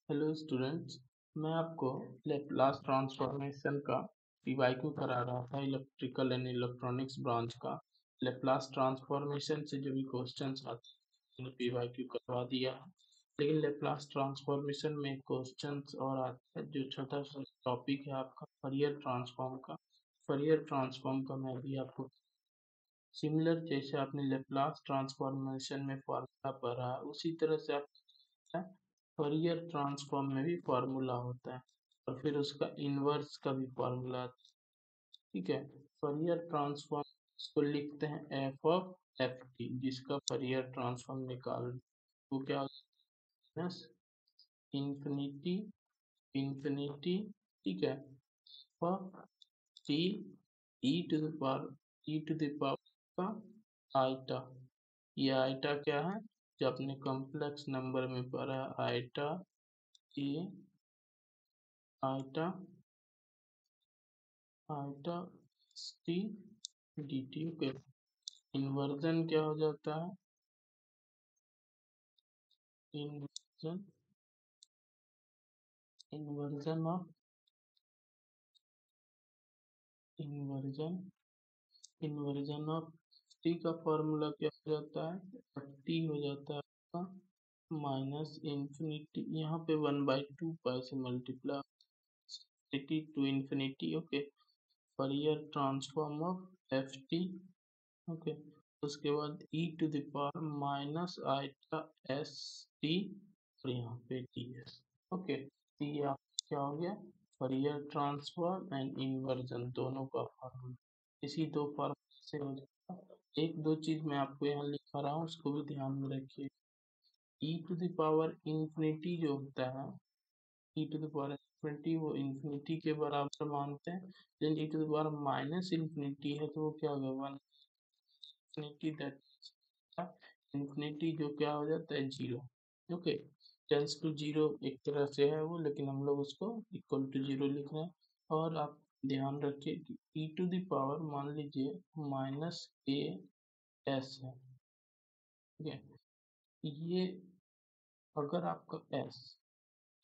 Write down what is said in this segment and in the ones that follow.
Hello students. मैं आपको Laplace transformation का पीवाईक्यू करा रहा था, इलेक्ट्रिकल एंड इलेक्ट्रॉनिक्स ब्रांच का। लेप्लास ट्रांसफॉर्मेशन से जो भी क्वेश्चंस आते हैं पीवाईक्यू करवा दिया है, लेकिन लेप्लास ट्रांसफॉर्मेशन में क्वेश्चंस और आता है जो छोटा सा टॉपिक है आपका फरियर ट्रांसफॉर्म का। फरियर ट्रांसफॉर्म का मैं भी आपको सिमिलर जैसे आपने लेप्लास ट्रांसफॉर्मेशन में फॉर्मूला पढ़ा उसी तरह से आप फरियर ट्रांसफॉर्म में भी फार्मूला होता है और फिर उसका इन्वर्स का भी फार्मूला आता है। ठीक है। फरियर ट्रांसफॉर्म इसको लिखते हैं एफ ऑफ एफ टी, जिसका फरियर ट्रांसफॉर्म निकाल वो क्या माइनस इंफिनिटी इंफिनिटी, ठीक है, of T E to the power का आइटा। ये आइटा क्या है, जो आपने कॉम्प्लेक्स नंबर में पढ़ा iota A iota iota T D T. Okay. Inversion क्या हो जाता है, inversion inversion of inversion inversion of T का फॉर्मूला क्या हो जाता है, एफ टी हो जाता है आपका माइनस इंफिनिटी, यहाँ पे 1/2 से multiply to infinity. Okay. Fourier transform of F T. Okay. उसके बाद E to the power minus iota S T और यहाँ पे टी एस। ओके। तो ये आपका क्या हो गया, फरियर ट्रांसफॉर्म एंड इन्वर्जन दोनों का फॉर्मूला इसी दो फॉर्मूला से हो जाएगा। एक दो चीज मैं आपको यहाँ लिखा रहा हूँ उसको भी ध्यान में रखिए। E to the power infinity जो होता है, E to the power infinity वो इंफिनिटी के बराबर मानते हैं, लेकिन E to the power minus infinity है तो वो क्या होगा, वन इंफिनिटी, दैट इंफिनिटी जो क्या हो जाता है, zero. Okay. Tends to zero एक तरह से है वो, लेकिन हम लोग उसको इक्वल टू जीरो लिख रहे हैं। और आप ध्यान रखिए कि ई टू द पावर मान लीजिए माइनस ए एस है। ठीक है। ये अगर आपका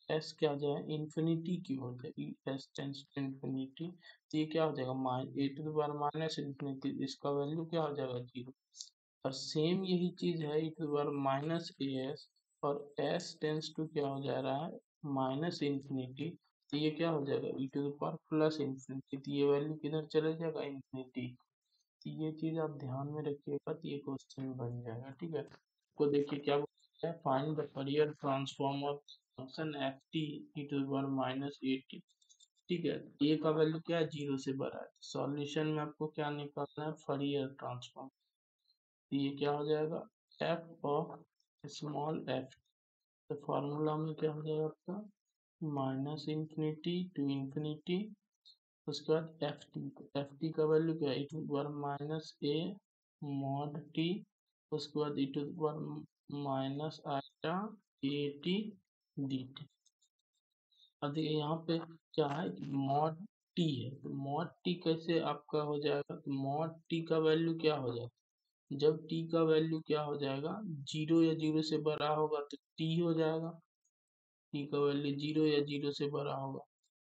एस क्या जाए इन्फिनिटी की हो जाए, एस टेंस टू इन्फिनिटी, तो ये क्या हो जाएगा, A to the power minus infinity, इसका वैल्यू क्या हो जाएगा, जीरो। और सेम यही चीज है E to the power minus A S, और एस टेंस टू क्या हो जा रहा है, माइनस इन्फिनिटी, तो ये क्या हो जाएगा, E to the power plus infinity, तो ये वैल्यू किधर चले जाएगा, इन्फिनिटी। तो ये चीज आप ध्यान में रखिएगा तो ये क्वेश्चन बन जाएगा। ठीक है। तो देखिए क्या बोलता है, find the Fourier transform of function F T E to the power minus A T. ठीक है। ए का वैल्यू क्या है, जीरो से बड़ा है, सॉल्यूशन में आपको क्या निकालना है, फरियर ट्रांसफॉर्म। तो ये क्या हो जाएगा, एफ ऑफ स्मॉल एफ, तो फॉर्मूला में क्या हो जाएगा आपका माइनस इंफिनिटी टू इंफिनिटी, उसके बाद एफ टी का वैल्यू क्या है, E to power minus A mod T, उसके बाद E to power minus iota A T D T. अब देखिए यहाँ पे क्या है, मॉड टी है, तो मॉड टी कैसे आपका हो जाएगा, तो मॉड टी का वैल्यू क्या हो जाएगा, जब टी का वैल्यू क्या हो जाएगा, जीरो या जीरो से बड़ा होगा तो टी हो जाएगा, टी का वैल्यू जीरो या जीरो से बड़ा होगा।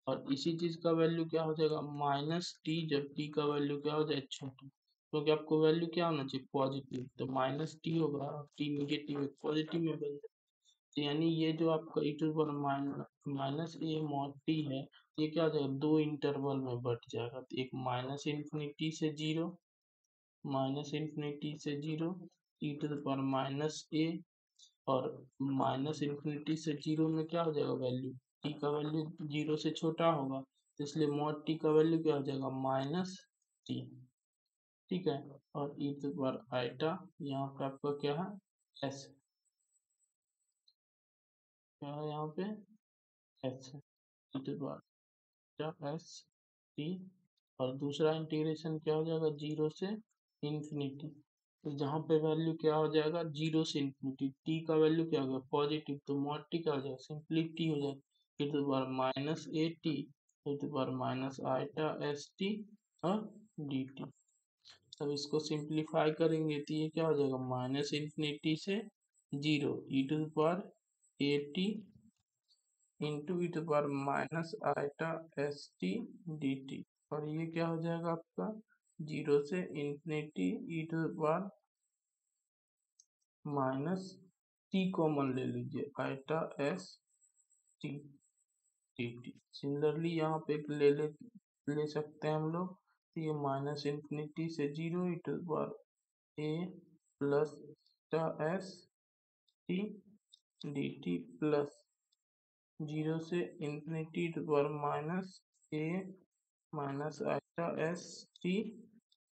और इसी चीज का वैल्यू क्या हो जाएगा, माइनस टी, जब टी का वैल्यू क्या हो जाए, छोटा, क्योंकि आपको वैल्यू क्या होना चाहिए, पॉजिटिव, तो माइनस टी होगा और टी निगेटिव पॉजिटिव में बन जाए। तो यानी ये जो आपका ई टू पर माइनस ए मॉड टी है, ये क्या हो जाएगा, दो इंटरवल में बढ़ जाएगा, तो एक माइनस इन्फिनिटी से जीरो, माइनस इन्फिनिटी से zero E to the power minus A, और माइनस इन्फिनिटी से जीरो में क्या हो जाएगा वैल्यू, टी का वैल्यू जीरो से छोटा होगा, तो इसलिए मॉड टी का वैल्यू क्या हो जाएगा, माइनस टी। ठीक है। और ई टू पावर आइटा, यहाँ पे आपका क्या है, एस, क्या है यहाँ पे, एस है, E to power S T. और दूसरा इंटीग्रेशन क्या हो जाएगा, जीरो से इंफिनिटी, तो जहाँ पे वैल्यू क्या हो जाएगा, जीरो से इंफिनिटी, टी का वैल्यू क्या हो गया, पॉजिटिव, तो मॉड टी क्या हो जाएगा, सिंपलिटी हो जाएगा, e to power minus A T e to power minus iota S T और डी टी। तब इसको सिंप्लीफाई करेंगे तो ये क्या हो जाएगा, माइनस इंफिनिटी से zero E to power A T into E to power minus iota S T D T, और ये क्या हो जाएगा आपका 0 से infinity E to power minus T common ले लीजिए iota S T D T. Similarly यहाँ पे ले सकते हैं हम लोग, तो ये माइनस इंफिनिटी से 0 E to power A plus S T D T plus 0 से infinity to power minus A minus iota S T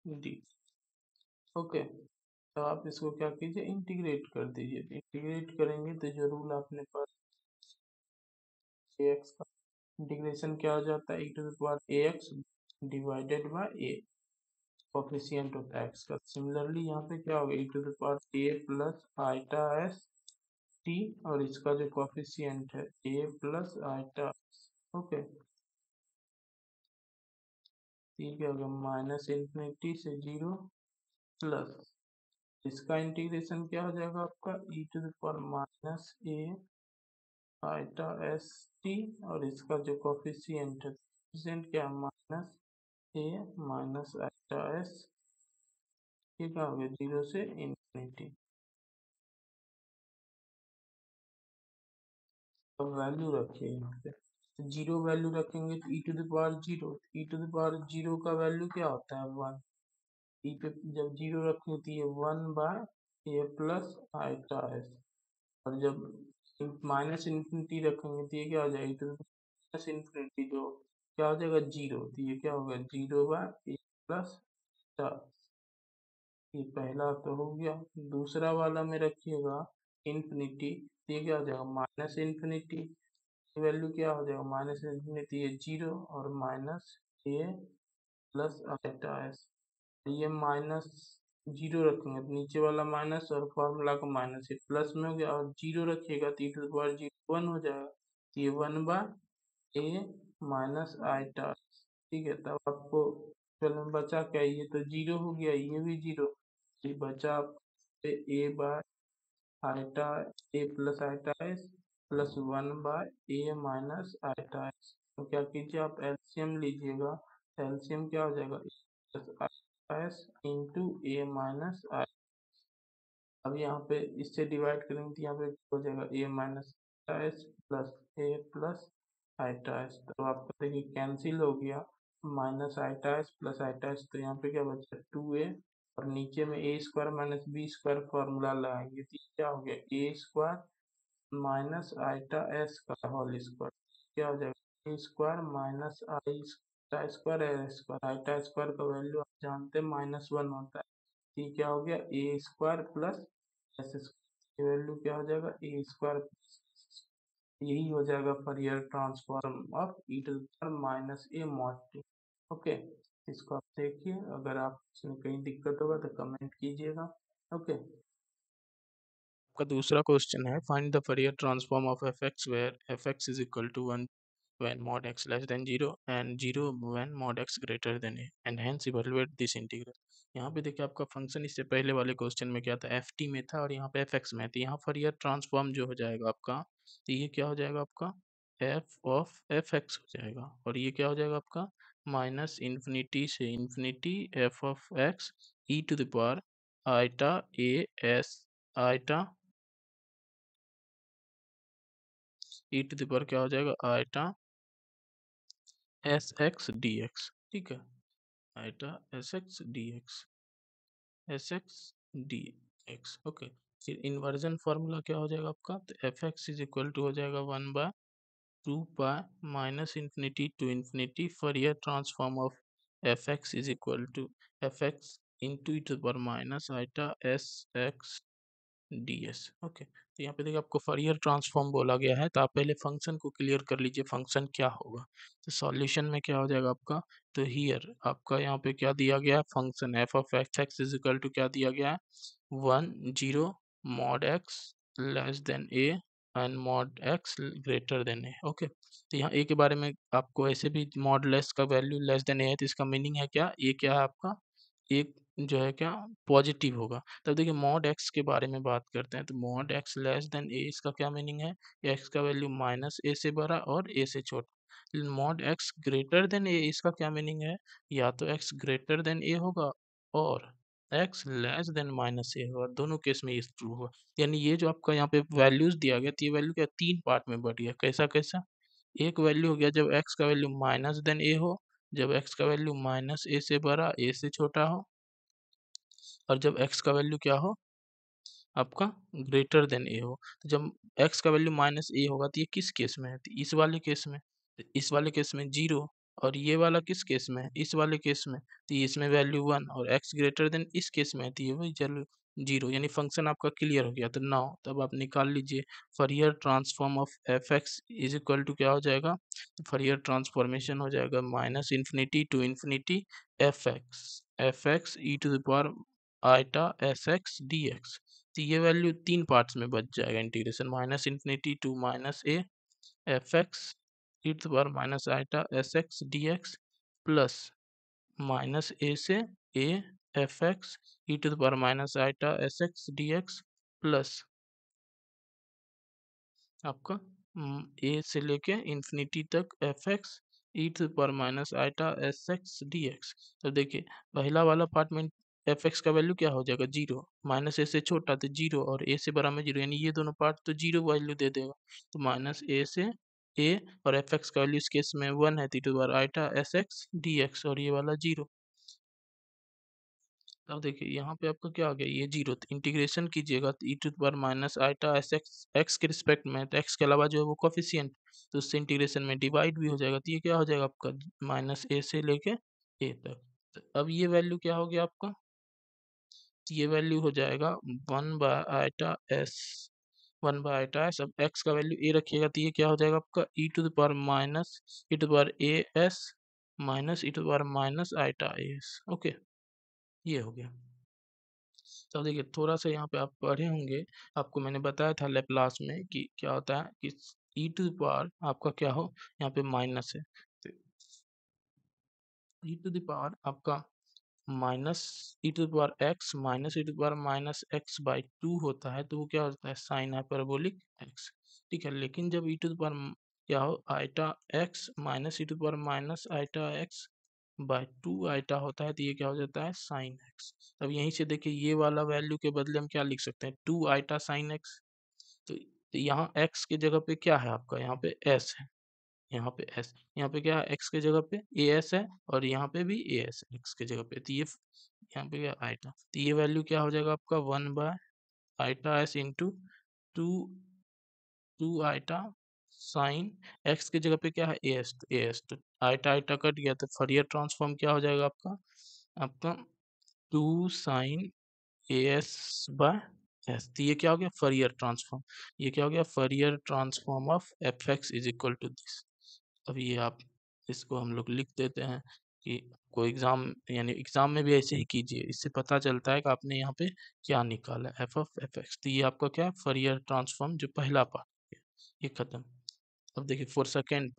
D. Okay, तो आप इसको क्या कीजिए, इंटीग्रेट कर दीजिए। इंटीग्रेट करेंगे तो जो रूल आपने पास एक्स का इंटीग्रेशन क्या हो जाता है, E to the power A X divided by A, coefficient होता है एक्स का। सिमिलरली यहाँ पे क्या होगा, E to the power A plus iota S T, और इसका जो कोफिशिएंट है ए प्लस आइटा। ओके, ठीक है, अगर माइनस इंफिनिटी से 0 प्लस इसका इंटीग्रेशन क्या हो जाएगा आपका, E to the power minus A iota S T, और इसका जो कोफिशिएंट है, कोफिशिएंट क्या है, minus A minus iota S, ये क्या हो गया 0 से इंफिनिटी। अब वैल्यू रखिए यहाँ पे, तो 0 वैल्यू रखेंगे तो ई to the power 0, E to the power 0 का वैल्यू क्या होता है 1, ई पे जब 0 रखेंगे तो ये 1 by A plus iota S, और जब माइनस इंफिनिटी रखेंगे तो ये क्या हो जाएगा, E to the minus infinity जो क्या हो जाएगा 0, तो ये क्या होगा 0 बाय ए प्लस, ये पहला तो हो गया। दूसरा वाला में रखिएगा इंफिनिटी, ये क्या हो जाएगा माइनस इंफिनिटी, वैल्यू क्या हो जाएगा माइनस इंफिनिटी ये 0, और माइनस ए प्लस आइटा एस, ये माइनस 0 रखेंगे तो नीचे वाला माइनस और फॉर्मूला का माइनस, ये प्लस में हो गया, और 0 रखिएगा तो ई टू द पावर 0 1 हो जाएगा, तो ये 1 बाय ए माइनस आइटा। ठीक है, तब आपको चलो बचा क्या, ये तो 0 हो गया, ये भी 0, ये बचा A by iota A plus iota S plus 1 by A minus iota S. तो क्या कीजिए आप एलसीएम लीजिएगा, एलसीएम क्या हो जाएगा प्लस आइटा एस इंटू ए माइनस आई। अब यहाँ पे इससे डिवाइड करेंगे तो यहाँ पे हो जाएगा A minus S plus A plus iota S, तो आपका देखिए कैंसिल हो गया, minus iota S plus iota S, तो यहाँ पे क्या बचा 2a, और नीचे में A square minus B square formula लगाएंगे तो क्या हो गया A square minus iota S का होल स्क्वायर, क्या हो जाएगा A square minus I square S square, iota square का वैल्यू आप जानते हैं -1 होता है, ये क्या हो गया A square plus S square, value क्या हो जाएगा ए स्क्वायर, यही हो जाएगा Fourier transform of E to the power minus A mod T. Okay, इसको आप देखिए, अगर आप इसमें कहीं दिक्कत होगा तो कमेंट कीजिएगा। ओके, आपका दूसरा क्वेश्चन है, find the Fourier transform of F X where F x is equal to 1 when mod x less than 0 and 0 when mod x greater than a and hence evaluate this integral। यहाँ पे देखिए आपका function इससे पहले वाले question में क्या था, एफ टी में था और यहाँ पे एफ एक्स में, तो यहाँ फरियर ट्रांसफॉर्म जो हो जाएगा आपका, तो ये क्या हो जाएगा आपका एफ ऑफ एफ एक्स हो जाएगा, और ये क्या हो जाएगा आपका माइनस इन्फिनिटी से infinity f of x E to the power iota A S iota e to the power क्या हो जाएगा iota S x D x. ठीक है, iota S x D x s x D x. Okay, फिर inversion formula क्या हो जाएगा आपका, तो f x is equal to हो जाएगा 1/2 pi minus infinity to infinity Fourier transform of F x is equal to f x into E to power minus iota S x D s. Okay, तो यहाँ पे देखिए आपको Fourier transform बोला गया है, तो आप पहले फंक्शन को क्लियर कर लीजिए, फंक्शन क्या होगा, तो सॉल्यूशन में क्या हो जाएगा आपका, तो हियर आपका यहाँ पे क्या दिया गया है function f of x x is equal to क्या दिया गया है 1 0 mod x less than a and mod x greater than a. Okay, तो यहाँ ए के बारे में आपको ऐसे भी मॉड लेस का वैल्यू लेस देन ए है, तो इसका मीनिंग है क्या, ए क्या है आपका एक जो है क्या पॉजिटिव होगा। तब देखिए मॉड एक्स के बारे में बात करते हैं, तो मॉड एक्स लेस देन ए, इसका क्या मीनिंग है, एक्स का वैल्यू माइनस ए से बड़ा और ए से छोटा। मॉड एक्स ग्रेटर देन ए, इसका क्या मीनिंग है, या तो एक्स ग्रेटर देन ए होगा और एक्स लेस देन माइनस ए होगा, दोनों केस में ये ट्रू होगा। यानी ये जो आपका यहाँ पे वैल्यूज दिया गया, तो ये वैल्यू क्या तीन पार्ट में बढ़ गया, कैसा कैसा, एक वैल्यू हो गया जब एक्स का वैल्यू माइनस देन ए हो, जब एक्स का वैल्यू माइनस ए से बड़ा ए से छोटा हो, और जब x का वैल्यू क्या हो आपका ग्रेटर देन ए हो। तो जब x का वैल्यू माइनस ए होगा तो ये किस केस में है, तो इस वाले केस में, तो इस वाले केस में जीरो, और ये वाला किस केस में है, इस वाले केस में, तो ये इसमें वैल्यू वन, और x ग्रेटर देन इस केस में है तो ये वही वैल्यू जीरो। यानी फंक्शन आपका क्लियर हो गया। तो नाउ तब आप निकाल लीजिए Fourier transform of F x is equal to क्या हो जाएगा, फरियर ट्रांसफॉर्मेशन हो जाएगा minus infinity to infinity f x E to the power iota S x D x. तो ये वैल्यू तीन पार्ट्स में बच जाएगा, integration minus infinity to minus A F x E to power minus iota S x D X plus minus A से A F x E to power minus iota S x D X plus आपका A से लेके infinity तक F x E to power minus iota S x D x. तो देखिए पहला वाला part में एफ एक्स का वैल्यू क्या हो जाएगा जीरो, माइनस ए से छोटा तो जीरो और ए से बड़ा में जीरो, यानी ये दोनों पार्ट तो जीरो वैल्यू दे देगा। तो माइनस ए से ए और एफ एक्स का वैल्यू इस केस में वन है, तो ई to power iota S x D X, और ये वाला जीरो। अब देखिए यहाँ पे आपका क्या आ गया, ये जीरो, तो इंटीग्रेशन कीजिएगा तो ई to power minus iota S X X के रिस्पेक्ट में, तो एक्स के अलावा जो है वो कोफिशिएंट, तो उससे इंटीग्रेशन में डिवाइड भी हो जाएगा, तो ये क्या हो जाएगा आपका माइनस ए से लेके ए तक। तो अब ये वैल्यू क्या हो गया आपका, ये वैल्यू हो जाएगा one by iota S, one by iota S. अब एक्स का वैल्यू ए रखिएगा तो ये क्या हो जाएगा आपका E to the power minus E to power A S minus E to power minus iota A S. Okay, ये हो गया। तो देखिए थोड़ा सा यहाँ पे आप पढ़े होंगे, आपको मैंने बताया था लेप्लास में कि क्या होता है कि ई टू द पावर आपका क्या हो, यहाँ पे माइनस है, तो ई टू द पावर आपका minus E to the power x minus E to the power minus x by two होता है, तो वो क्या होता है साइन हाइपरबोलिक एक्स। ठीक है, लेकिन जब ई टू द पावर क्या हो iota x minus E to the power minus iota x by two iota होता है, तो ये क्या हो जाता है साइन एक्स। अब यहीं से देखिए ये वाला वैल्यू के बदले हम क्या लिख सकते हैं, टू आइटा साइन एक्स। तो यहाँ एक्स की जगह पे क्या है आपका, यहाँ पे एस है, यहाँ पे एस, यहाँ पे क्या है एक्स के जगह पे ए एस है, और यहाँ पे भी ए एस एक्स के जगह पे, तो ये यहाँ पे क्या आइटा, तो ये वैल्यू क्या हो जाएगा आपका one by iota s into two two iota sine x की जगह पे क्या है ए एस, तो आइटा आइटा कट गया, तो फरियर ट्रांसफॉर्म क्या हो जाएगा आपका, आपका two sine A S by s. तो ये क्या हो गया फरियर ट्रांसफॉर्म, ये क्या हो गया Fourier transform of F x is equal to this. अब ये आप इसको हम लोग लिख देते हैं कि कोई एग्जाम यानी एग्जाम में भी ऐसे ही कीजिए, इससे पता चलता है कि आपने यहाँ पे क्या निकाला एफ ऑफ एफ एक्स। तो ये आपका क्या है फरियर ट्रांसफॉर्म जो पहला पार्ट है ये खत्म। अब देखिए फॉर सेकेंड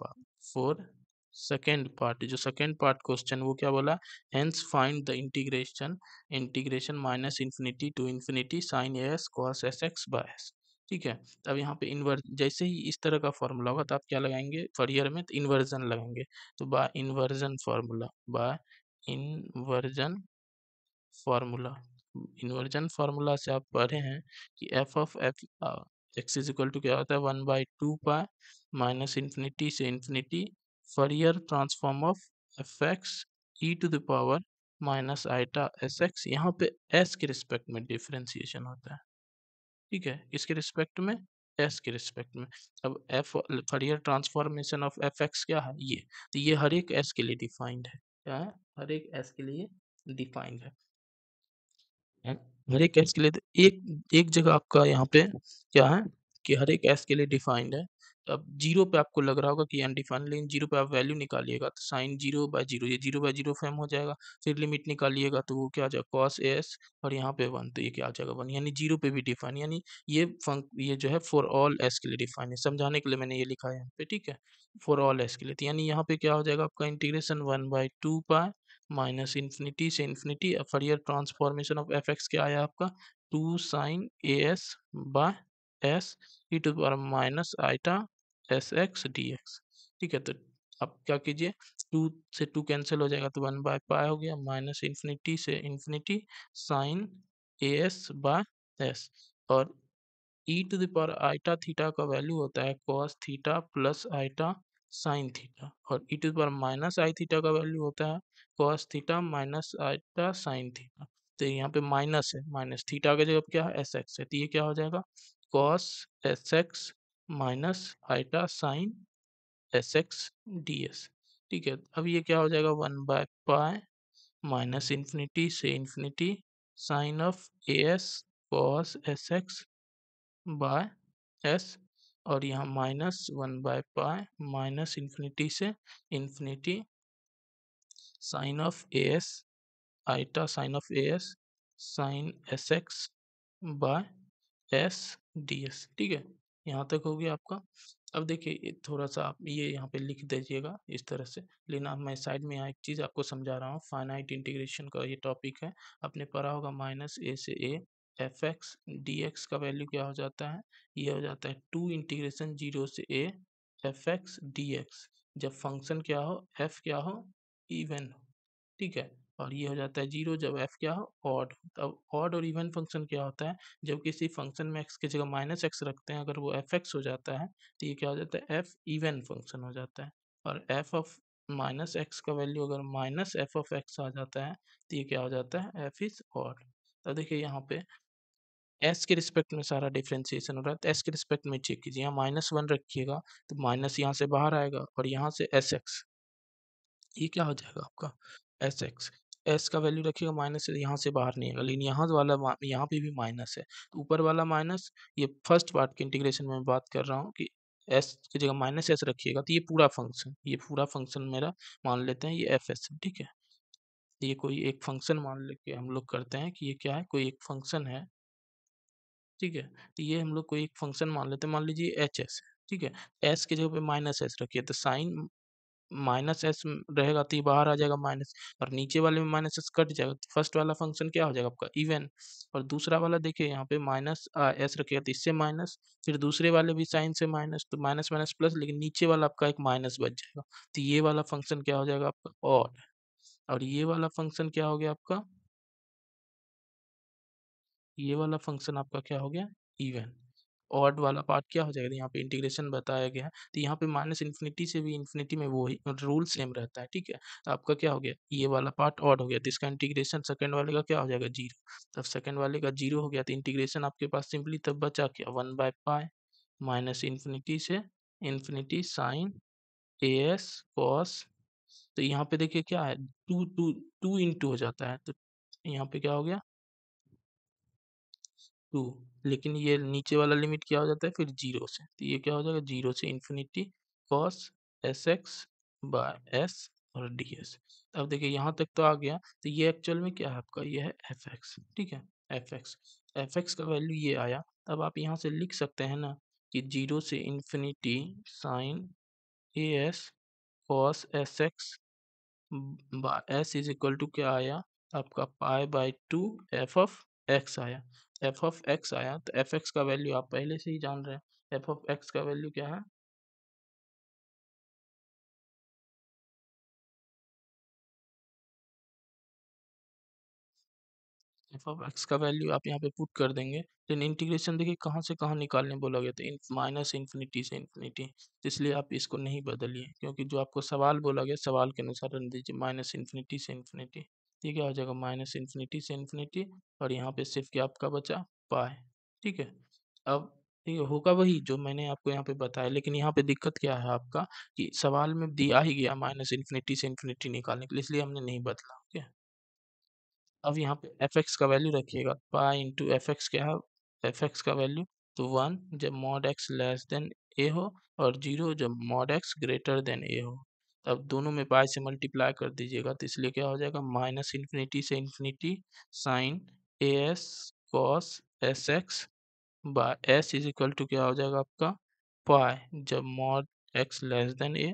पार्ट जो सेकेंड पार्ट क्वेश्चन वो क्या बोला, hence find the integration integration minus infinity to infinity sine A S cos S x by s. ठीक है, अब यहाँ पे इन्वर्स जैसे ही इस तरह का फॉर्मूला होगा तो आप क्या लगाएंगे फरियर में, तो इन्वर्जन लगाएंगे, तो by inversion formula, by inversion formula, inversion formula से आप पढ़े हैं कि F of F x is equal to क्या होता है one by two pi minus infinity से infinity Fourier transform of F x E to the power minus iota S X. यहाँ पे एस के रिस्पेक्ट में डिफ्रेंसिएशन होता है, ठीक है, इसके रिस्पेक्ट में एस के रिस्पेक्ट में। अब F Fourier transformation of F X क्या है ये, तो ये हर एक एस के लिए डिफाइंड है, क्या है हर एक एस के लिए डिफाइंड है। हर एक एस के लिए तो एक एक जगह आपका यहाँ पे क्या है कि हर एक एस के लिए डिफाइंड है। तो अब जीरो पे आपको लग रहा होगा कि अनडिफाइंड, लेकिन जीरो पे आप वैल्यू निकालिएगा तो साइन जीरो बाय जीरो, ये जीरो बाय जीरो फॉर्म हो जाएगा। फिर लिमिट निकालिएगा तो वो क्या आ जाएगा कॉस ए एस, और यहाँ पे वन, तो ये क्या आ जाएगा वन, यानी जीरो पे भी डिफाइन, यानी ये जो है फॉर ऑल एस के लिए डिफाइन है। समझाने के लिए मैंने ये लिखा है यहाँ पे, ठीक है, फॉर ऑल एस के लिए। तो यानी यहाँ पे क्या हो जाएगा आपका integration one by two pi minus infinity से infinity. Fourier transformation of F X क्या आया आपका, 2 sine A S by S E to power minus iota S x D x. ठीक है, तो अब क्या कीजिए, 2 से 2 कैंसिल हो जाएगा तो 1 बाय पाई हो गया, माइनस इन्फिनिटी से infinity sine A S by S, और E to the power iota theta का वैल्यू होता है cos theta plus iota sine theta, और E to the power minus I theta का वैल्यू होता है cos theta minus iota sine theta. तो यहाँ पे माइनस है, माइनस थीटा की जगह क्या है, एस एक्स है, तो ये क्या हो जाएगा, cos S X minus iota sine S x D S. ठीक है, अब ये क्या हो जाएगा, 1 बाय पाई माइनस इन्फिनिटी से infinity sine of A S cos S x by S, और यहाँ minus 1 by pi minus infinity से infinity sine of A S iota sine of A S sine S x by S D S. ठीक है, यहाँ तक हो गया आपका। अब देखिए थोड़ा सा आप ये यहाँ पे लिख दीजिएगा इस तरह से, लेकिन अब मैं साइड में यहाँ एक चीज़ आपको समझा रहा हूँ, फाइनाइट इंटीग्रेशन का ये टॉपिक है, आपने पढ़ा होगा माइनस ए से A F x D x का वैल्यू क्या हो जाता है, ये हो जाता है 2 इंटीग्रेशन 0 से A F x D x, जब फंक्शन क्या हो, एफ क्या हो, इवन हो। ठीक है, और ये हो जाता है 0 जब एफ क्या हो, ऑड। तब ऑड और इवन फंक्शन क्या होता है, जब किसी फंक्शन में एक्स की जगह माइनस एक्स रखते हैं, अगर वो एफ एक्स हो जाता है तो ये क्या हो जाता है, एफ इवन फंक्शन हो जाता है, और एफ ऑफ माइनस एक्स का वैल्यू अगर माइनस एफ ऑफ एक्स आ जाता है तो ये क्या हो जाता है, एफ इज ऑड। तो देखिए यहाँ पे एस के रिस्पेक्ट में सारा डिफ्रेंसिएशन हो रहा है, तो एस के रिस्पेक्ट में चेक कीजिए, यहाँ -1 रखिएगा तो माइनस यहाँ से बाहर आएगा, और यहाँ से एस एक्स, ये क्या हो जाएगा आपका, एस एक्स, एस का वैल्यू रखिएगा माइनस से, यहाँ से बाहर नहीं आएगा, लेकिन यहाँ वाला यहाँ पे भी माइनस है, तो ऊपर वाला माइनस, ये फर्स्ट पार्ट के इंटीग्रेशन में बात कर रहा हूँ कि एस की जगह माइनस एस रखिएगा तो ये पूरा फंक्शन मेरा मान लेते हैं ये एफ एस है। ठीक है, ये कोई एक फंक्शन मान लेके हम लोग करते हैं कि ये क्या है, कोई एक फंक्शन है। ठीक है, तो ये हम लोग कोई एक फंक्शन मान लेते हैं, मान लीजिए एच एस है। ठीक है, एस की जगह पे माइनस एस रखिए, तो साइन माइनस एस रहेगा तो ये बाहर आ जाएगा माइनस, और नीचे वाले में माइनस एस कट जाएगा, तो फर्स्ट वाला फंक्शन क्या हो जाएगा आपका, इवन। और दूसरा वाला देखिए यहाँ पे माइनस एस रखिएगा तो इससे माइनस, फिर दूसरे वाले भी साइन से माइनस, तो माइनस माइनस प्लस, लेकिन नीचे वाला आपका एक माइनस बच जाएगा, तो ये वाला फंक्शन क्या हो जाएगा आपका, और ये वाला फंक्शन क्या हो गया आपका, ये वाला फंक्शन आपका क्या हो गया, इवन। ऑड वाला पार्ट क्या हो जाएगा, यहाँ पे इंटीग्रेशन बताया गया है, तो यहाँ पे माइनस इन्फिनिटी से भी इन्फिनिटी में वो ही रूल सेम रहता है। ठीक है, तो आपका क्या हो गया, ये वाला पार्ट ऑड हो गया, तो इसका इंटीग्रेशन सेकंड वाले का क्या हो जाएगा, 0। तब सेकंड वाले का 0 हो गया, तो इंटीग्रेशन आपके पास सिंपली तब बचा क्या, 1 बाय पाई माइनस इन्फिनिटी से infinity sine A S cos, तो यहाँ पे देखिए क्या है, टू टू टू इंटू हो जाता है, तो यहाँ पे क्या हो गया 2, लेकिन ये नीचे वाला लिमिट क्या हो जाता है फिर 0 से, तो ये क्या हो जाएगा, 0 से infinity cos S x by S और डी एस। अब देखिए यहाँ तक तो आ गया, तो ये एक्चुअल में क्या है आपका, ये है एफ एक्स। ठीक है, एफ एक्स का वैल्यू ये आया। अब आप यहाँ से लिख सकते हैं ना कि 0 से infinity sine A S cos S x s is equal to क्या आया आपका, pi by 2 f of x आया। एफ ऑफ एक्स आया, तो एफ एक्स का वैल्यू आप पहले से ही जान रहे हैं, एफ ऑफ एक्स का वैल्यू क्या है, एफ ऑफ एक्स का वैल्यू आप यहाँ पे पुट कर देंगे, लेकिन इंटीग्रेशन देखिए कहाँ से कहाँ निकालने बोला गया, तो माइनस इन्फिनिटी से इन्फिनिटी, तो इसलिए आप इसको नहीं बदलिए, क्योंकि जो आपको सवाल बोला गया सवाल के अनुसार रन दीजिए, माइनस इन्फिनिटी से इन्फिनिटी। ठीक है, क्या हो जाएगा, माइनस इन्फिनिटी से इन्फिनिटी, और यहाँ पे सिर्फ क्या आपका बचा, पाए। ठीक है, अब ये होगा वही जो मैंने आपको यहाँ पे बताया, लेकिन यहाँ पे दिक्कत क्या है आपका कि सवाल में दिया ही गया माइनस इन्फिनिटी से इन्फिनिटी निकालने के लिए, इसलिए हमने नहीं बदला। ठीक है, अब यहाँ पे एफ एक्स का वैल्यू रखिएगा, पाई इंटू एफ एक्स क्या है, एफ एक्स का वैल्यू तो 1 जब मॉड एक्स लेस देन ए हो, और 0 जब मॉड एक्स ग्रेटर देन ए हो। अब दोनों में पाई से मल्टीप्लाई कर दीजिएगा, तो इसलिए क्या हो जाएगा, माइनस इन्फिनिटी से infinity sine A S cos S x by s is equal to क्या हो जाएगा आपका, पाई जब mod x less than a,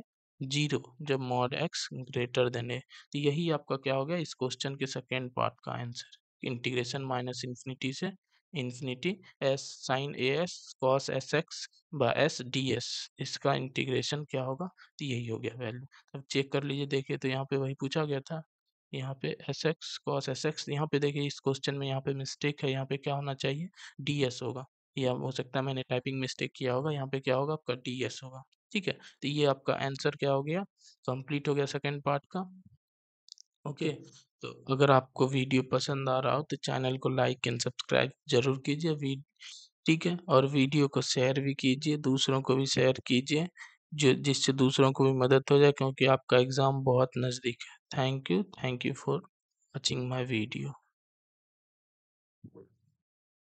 0 जब mod x greater than a. तो यही आपका क्या हो गया इस क्वेश्चन के सेकेंड पार्ट का आंसर। इंटीग्रेशन माइनस इन्फिनिटी से infinity s sine A S cos S x by S D s, इसका इंटीग्रेशन क्या होगा, तो यही हो गया वैल्यू। अब चेक कर लीजिए, देखिए तो यहाँ पे वही पूछा गया था, यहाँ पे S x cos S X, यहाँ पे देखिए इस क्वेश्चन में यहाँ पे मिस्टेक है, यहाँ पे क्या होना चाहिए डी एस होगा, या हो सकता है मैंने टाइपिंग मिस्टेक किया होगा, यहाँ पे क्या होगा आपका डी एस होगा। ठीक है, तो ये आपका आंसर क्या हो गया, कंप्लीट हो गया सेकंड पार्ट का। ओके, तो अगर आपको वीडियो पसंद आ रहा हो तो चैनल को लाइक एंड सब्सक्राइब जरूर कीजिए। ठीक है, और वीडियो को शेयर भी कीजिए, दूसरों को भी शेयर कीजिए, जो जिससे दूसरों को भी मदद हो जाए, क्योंकि आपका एग्ज़ाम बहुत नज़दीक है। Thank you for watching my video.